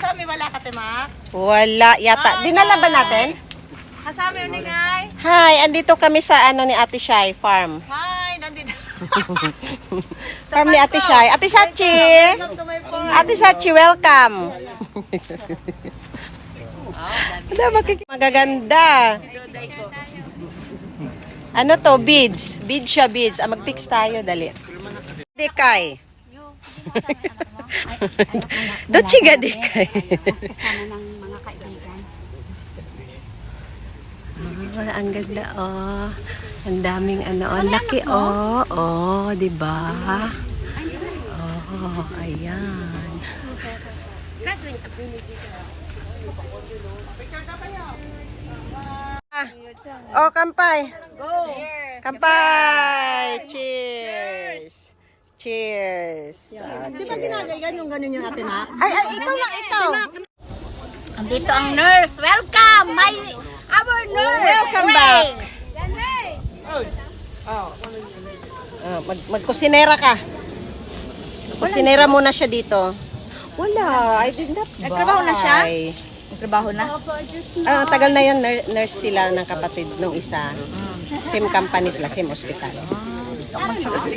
Kasama wala ka, Timak? Wala yata. Dinala ba natin? Kasama yun ngay. Hi, andito kami sa ano ni Ate Shai Farm. Hi, nandito. Farm ni Ate Shai. Ate Sachi! Welcome to my farm. Ate Sachi, welcome! Magaganda. Ano to? Beads. Beads siya, beads. Mag-fix tayo, dali. Dekay. Dochiga dekay. Kasama ng mga kaibigan. Ang ganda, oh. Ang daming ano, ang laki, oh. Oh, di ba? Oh, ayan. Oh, kampay. Go. Kampay. Cheers. Cheers. Di ba ginagayan yung ganun yung Ate Mac? Ay, ikaw nga, ikaw. Andito ang nurse. Welcome, our nurse. Welcome back. Magkusinera ka. Kusinera muna siya dito. Wala, I did not buy. Nagtrabaho na siya? Trabaho na? Tagal na yan, nurse sila ng kapatid nung isa. Same company sila, same hospital.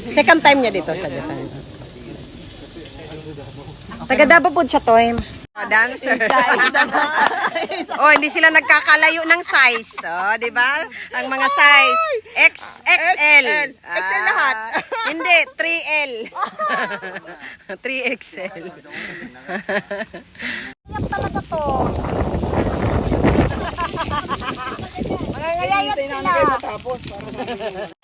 Second time niya dito sa Japan. Taga Davao po siya to. Dancer. Oh, hindi sila nagkakalayo ng size. Oh, di ba? Ang mga size XXL. XL lahat. Hindi, 3L. 3XL. Iyak talaga to. Mangangayayat sila.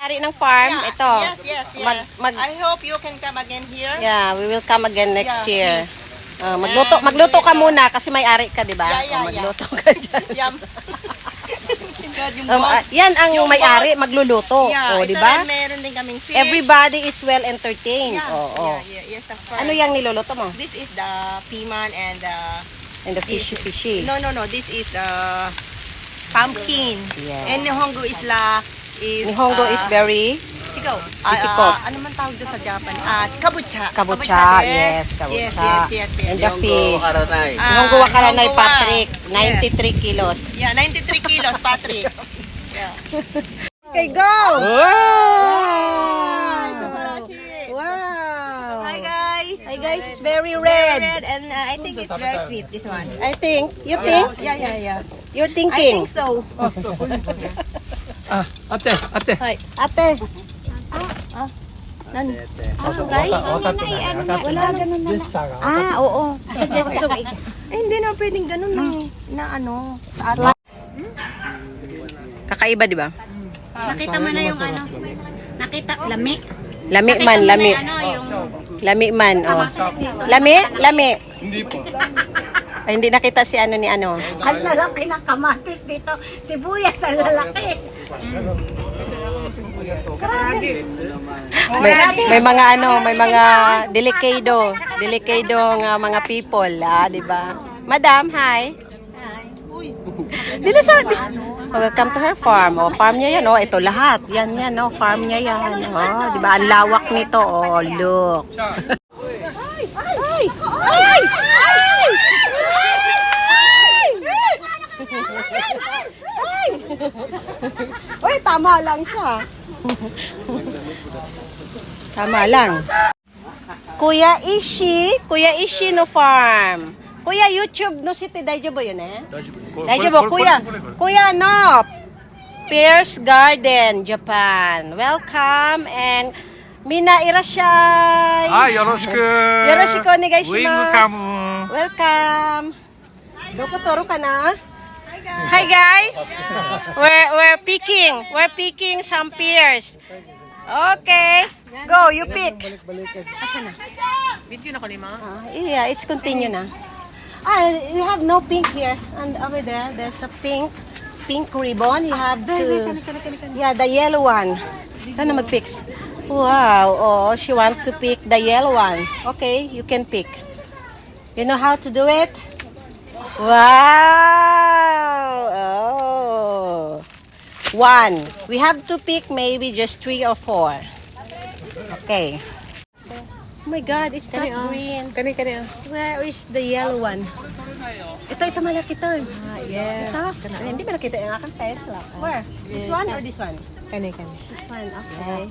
Ari ng farm, ito. Yes. Mag- I hope you can come again here. Yeah, we will come again next Yeah, year. Magluto ka muna kasi may ari ka, di ba? Yeah. Magluto ka dyan. Yum. Yung boss. Yan ang may-ari, magluluto. Yeah, O, di ito ba? rin, meron din kaming fish. Everybody is well entertained. Yeah, Oo. yes, of course. Ano yung niluluto mo? This is the piman and And the fishy. no. This is pumpkin. Yeah. And Nihongo is Nihongo is very ikaw. difficult. Ano man tawag doon sa Japan? Kabucha. Kabucha. Yes, kabucha. Yes. And the fish. Karanay. Nihongo wakaranay, Nihongo wa. Patrick. 93 kilos. Yeah, 93 kilos, Patrick. Yeah. Okay, go! Wow! Hi guys. Hi guys, it's very Very red. red and I think it's very sweet, this one. I think. You think? Yeah. You're I thinking. think so. Ate. Ate. Guys, wala ganun na. Oo. So, Hindi na pwedeng ganun na ano. Kakaiba, di ba? nakita mo na yung ano. Nakita, lami. Lami man, lami. Ano, yung Lami man, oh. Lami. Hindi po. Ay, hindi nakita si ano ni ano. ang lalaki ng kamatis dito. Sibuyas ang lalaki. May mga ano, may mga delikado nga mga people, di ba? Madam, hi. Dito sa welcome to her farm. Oh, farm niya yan, oh. Ito lahat. Yan, oh, farm niya yan. Oh, di ba? Ang lawak nito, oh. Look. Uy, tama lang siya. Tama lang. Kuya Ishi no farm. Kuya YouTube no city daijoubu yo ne? Daijoubu Kuya no. Pierce Garden, Japan. Welcome and mina irashai. はい、よろしく。よろしくお願いします。ウィングカム。 Welcome. Doko toro ka na? Hi guys. We're picking some pears. Okay. Go, you pick. Asa na? Video na ko lima. Yeah, it's continue na. You have no pink here. And over there, there's a pink ribbon. You have to... Yeah, the yellow one. Ito na mag-pick. Wow. Oh, she wants to pick the yellow one. Okay, you can pick. You know how to do it? Wow. Oh. One. We have to pick maybe just 3 or 4. Okay. my God, it's not green. Kani. Where is the yellow one? Ito malaki to. Yes. Ito? Ay, hindi ba nakita yung aking Tesla? Where? This one or this one? Kani. This one, okay.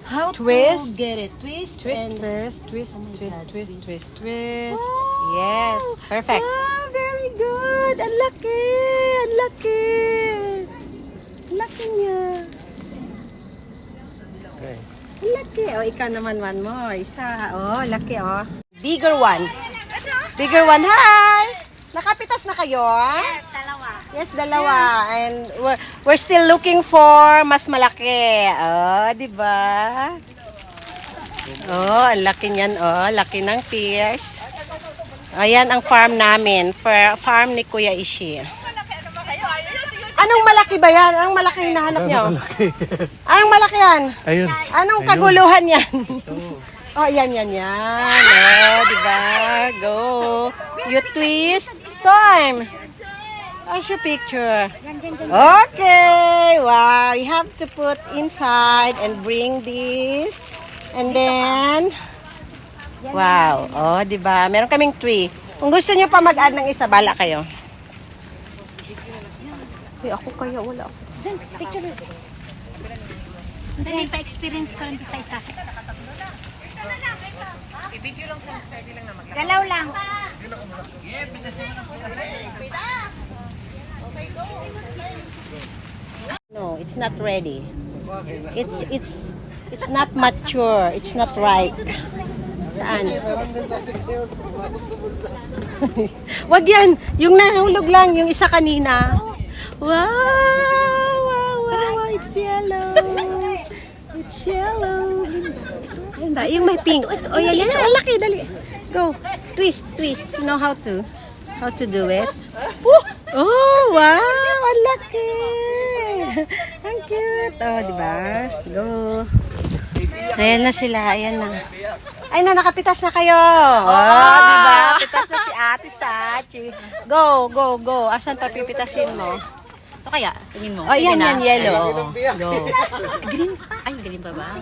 How to Twist. get it? Twist. And, twist. yes, perfect. Ah, very good. Ang laki. Ang laki niya. Ang laki. O, ikaw naman one more. Isa. Oh, laki oh. Bigger one. Hi! Nakapitas na kayo? Yes, dalawa. Yes, dalawa. And we're still looking for mas malaki. Oh, di ba? Oh, ang laki niyan. Oh, laki ng pears. Ayan ang farm namin. Farm ni Kuya Ishi. Anong malaki ba yan? Anong malaki hinahanap niyo? Anong malaki yan? Ayun. Anong kaguluhan yan? Oh, yan. Oh, di ba? Go. You twist. Time. How's your picture? Okay. Wow. You have to put inside and bring this. And then, wow. Oh, di ba? Meron kaming 3. Kung gusto niyo pa mag-add ng isa, bala kayo. Uy, ako kaya wala ako. Picture. Hindi pa-experience ko rin sa isa. Galaw lang. No, it's not ready. It's not mature. It's not ripe. Saan? Wag yan. Yung nahulog lang, yung isa kanina. Wow! It's yellow. It's yellow. Ayun ba? Yung may pink. Oh, yan. Ang laki. Dali. Go. Twist. You know how to do it? Oh, wow! Ang laki! Ang cute! Oh, di ba? Go! Ayan na sila. Ayan na. Ay na, nakapitas na kayo! Oh, di ba? Pitas na si Ate Sachi. Go! Asan pa pipitasin mo? Ito kaya, tingin mo. Oh, yan, yellow. Go. Green. Ay, green pa ba?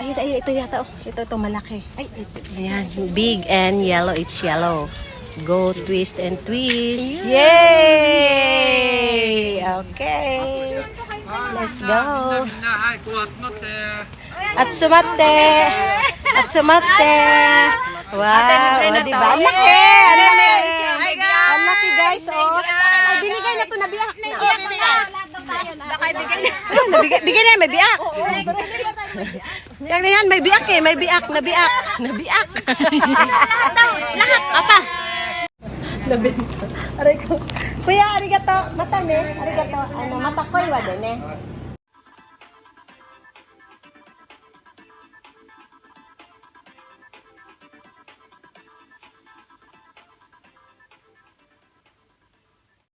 Ay, ito yata. Oh, ito malaki. Ay, ito. Ayan, big and yellow. It's yellow. Go, twist and twist. Yay! Okay. Let's go. At sumate. Wow, o, diba? Ang laki! Ang laki, guys. Oh. Ay, binigay na to. Nabiyak na. Baka ibigay na. Bigay na, may biak. Yan, may biak eh. May biak. Nabiak. Lahat, papa. Aray ko. Kuya, arigato. Mata ne. Arigato. Ano, matakoy wa din eh.